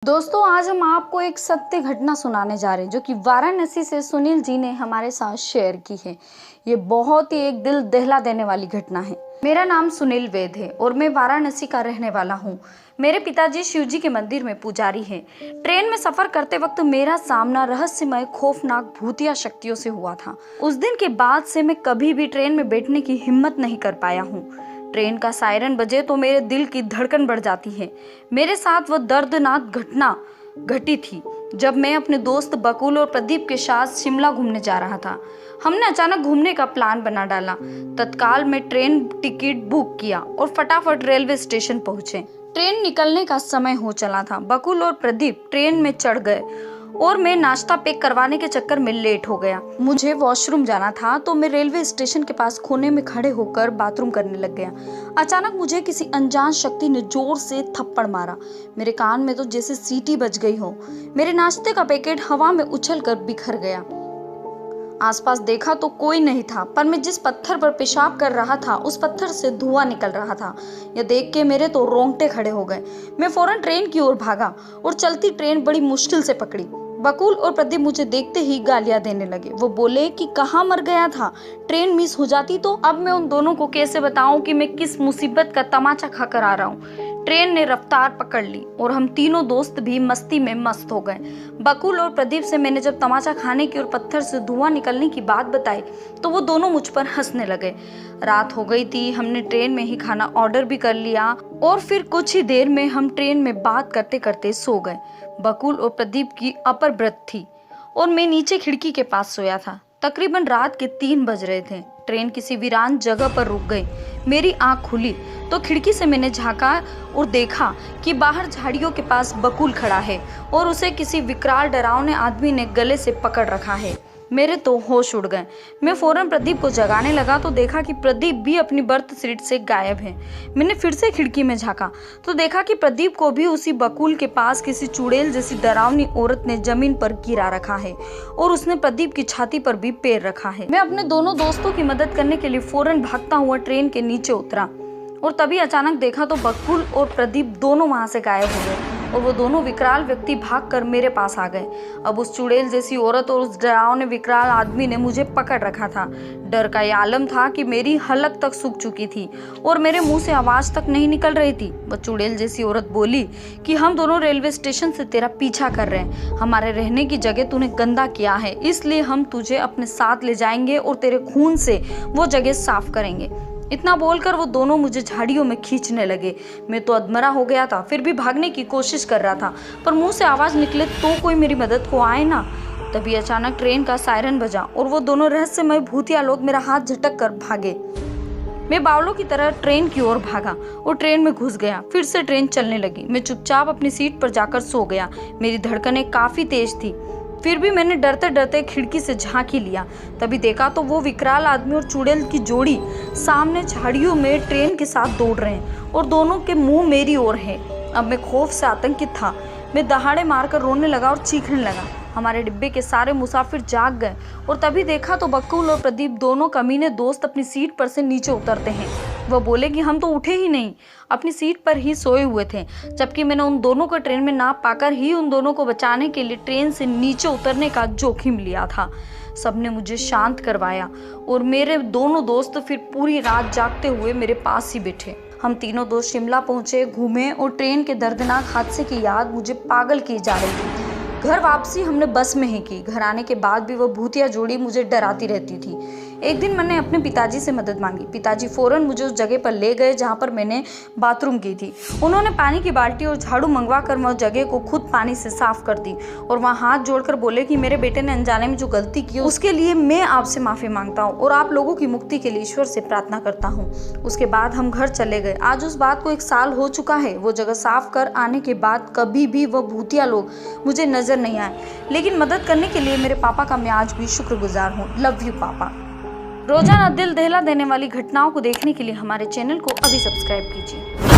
दोस्तों आज हम आपको एक सत्य घटना सुनाने जा रहे हैं जो कि वाराणसी से सुनील जी ने हमारे साथ शेयर की है। ये बहुत ही एक दिल दहला देने वाली घटना है। मेरा नाम सुनील वेद है और मैं वाराणसी का रहने वाला हूँ। मेरे पिताजी शिव जी के मंदिर में पुजारी हैं। ट्रेन में सफर करते वक्त मेरा सामना रहस्यमय खौफनाक भूतिया शक्तियों से हुआ था। उस दिन के बाद से मैं कभी भी ट्रेन में बैठने की हिम्मत नहीं कर पाया हूँ। ट्रेन का सायरन बजे तो मेरे दिल की धड़कन बढ़ जाती है। मेरे साथ वह दर्दनाक घटना घटी थी जब मैं अपने दोस्त बकुल और प्रदीप के साथ शिमला घूमने जा रहा था। हमने अचानक घूमने का प्लान बना डाला। तत्काल में ट्रेन टिकट बुक किया और फटाफट रेलवे स्टेशन पहुंचे। ट्रेन निकलने का समय हो चला था। बकुल और प्रदीप ट्रेन में चढ़ गए और मैं नाश्ता पैक करवाने के चक्कर में लेट हो गया। मुझे वॉशरूम जाना था तो मैं रेलवे स्टेशन के पास कोने में खड़े होकर बाथरूम करने लग गया। अचानक मुझे किसी अनजान शक्ति ने जोर से थप्पड़ मारा। मेरे कान में तो जैसे सीटी बज गई हो। मेरे नाश्ते का पैकेट हवा में उछलकर बिखर गया। आसपास देखा तो कोई नहीं था, पर मैं जिस पत्थर पर पेशाब कर रहा था उस पत्थर से धुआं निकल रहा था। यह देख के मेरे तो रोंगटे खड़े हो गए। मैं फौरन ट्रेन की ओर भागा और चलती ट्रेन बड़ी मुश्किल से पकड़ी। बकुल और प्रदीप मुझे देखते ही गालियां देने लगे। वो बोले कि कहाँ मर गया था, ट्रेन मिस हो जाती तो। अब मैं उन दोनों को कैसे बताऊं कि मैं किस मुसीबत का तमाचा खाकर आ रहा हूँ। ट्रेन ने रफ्तार पकड़ ली और हम तीनों दोस्त भी मस्ती में मस्त हो गए। बकुल और प्रदीप से मैंने जब तमाचा खाने की और पत्थर से धुआं निकलने की बात बताई तो वो दोनों मुझ पर हंसने लगे। रात हो गई थी। हमने ट्रेन में ही खाना ऑर्डर भी कर लिया और फिर कुछ ही देर में हम ट्रेन में बात करते करते सो गए। बकुल और प्रदीप की अपर ब्रथ थी और मैं नीचे खिड़की के पास सोया था। तकरीबन रात के 3 बज रहे थे। ट्रेन किसी वीरान जगह पर रुक गई। मेरी आंख खुली तो खिड़की से मैंने झांका और देखा कि बाहर झाड़ियों के पास बकुल खड़ा है और उसे किसी विकराल डरावने आदमी ने गले से पकड़ रखा है। मेरे तो होश उड़ गए। मैं फौरन प्रदीप को जगाने लगा तो देखा कि प्रदीप भी अपनी बर्थ सीट से गायब है। मैंने फिर से खिड़की में झांका तो देखा कि प्रदीप को भी उसी बकुल के पास किसी चुड़ैल जैसी डरावनी औरत ने जमीन पर गिरा रखा है और उसने प्रदीप की छाती पर भी पैर रखा है। मैं अपने दोनों दोस्तों की मदद करने के लिए फौरन भागता हुआ ट्रेन के नीचे उतरा और तभी अचानक देखा तो बकुल और प्रदीप दोनों वहां से गायब हो गए और वो दोनों विकराल व्यक्ति भागकर मेरे पास आ गए। अब उस चुड़ैल जैसी औरत और उस डरावने विकराल आदमी ने मुझे पकड़ रखा था। डर का ये आलम था कि मेरी हलक तक सूख चुकी थी और मेरे मुंह से आवाज तक नहीं निकल रही थी। वो चुड़ैल जैसी औरत बोली कि हम दोनों रेलवे स्टेशन से तेरा पीछा कर रहे हैं। हमारे रहने की जगह तूने गंदा किया है, इसलिए हम तुझे अपने साथ ले जाएंगे और तेरे खून से वो जगह साफ करेंगे। इतना बोलकर वो दोनों मुझे झाड़ियों में खींचने लगे। मैं तो अधमरा हो गया था, फिर भी भागने की कोशिश कर रहा था, पर मुंह से आवाज निकले तो कोई मेरी मदद को आए ना। तभी अचानक ट्रेन का सायरन बजा और वो दोनों रहस्यमय भूतिया लोग मेरा हाथ झटक कर भागे। मैं बावलों की तरह ट्रेन की ओर भागा और ट्रेन में घुस गया। फिर से ट्रेन चलने लगी। मैं चुपचाप अपनी सीट पर जाकर सो गया। मेरी धड़कनें काफी तेज थी, फिर भी मैंने डरते डरते खिड़की से झांक ही लिया। तभी देखा तो वो विकराल आदमी और चुड़ैल की जोड़ी सामने झाड़ियों में ट्रेन के साथ दौड़ रहे हैं और दोनों के मुंह मेरी ओर है। अब मैं खौफ से आतंकित था। मैं दहाड़े मारकर रोने लगा और चीखने लगा। हमारे डिब्बे के सारे मुसाफिर जाग गए और तभी देखा तो बकुल और प्रदीप दोनों कमीने दोस्त अपनी सीट पर से नीचे उतरते हैं। वह बोले कि हम तो उठे ही नहीं, अपनी सीट पर ही सोए हुए थे, जबकि मैंने उन दोनों को ट्रेन में ना पाकर ही उन दोनों को बचाने के लिए ट्रेन से नीचे उतरने का जोखिम लिया था। सबने मुझे शांत करवाया और मेरे दोनों दोस्त फिर पूरी रात जागते हुए मेरे पास ही बैठे। हम तीनों दोस्त शिमला पहुंचे, घूमे और ट्रेन के दर्दनाक हादसे की याद मुझे पागल की जा रही थी। घर वापसी हमने बस में ही की। घर आने के बाद भी वह भूतिया जोड़ी मुझे डराती रहती थी। एक दिन मैंने अपने पिताजी से मदद मांगी। पिताजी फौरन मुझे उस जगह पर ले गए जहां पर मैंने बाथरूम की थी। उन्होंने पानी की बाल्टी और झाड़ू मंगवा कर मैं उस जगह को खुद पानी से साफ कर दी और वहां हाथ जोड़कर बोले कि मेरे बेटे ने अनजाने में जो गलती की उसके लिए मैं आपसे माफी मांगता हूँ और आप लोगों की मुक्ति के लिए ईश्वर से प्रार्थना करता हूँ। उसके बाद हम घर चले गए। आज उस बात को 1 साल हो चुका है। वो जगह साफ कर आने के बाद कभी भी वह भूतिया लोग मुझे नजर नहीं आए, लेकिन मदद करने के लिए मेरे पापा का मैं आज भी शुक्रगुजार हूँ। लव यू पापा। रोजाना दिल दहला देने वाली घटनाओं को देखने के लिए हमारे चैनल को अभी सब्सक्राइब कीजिए।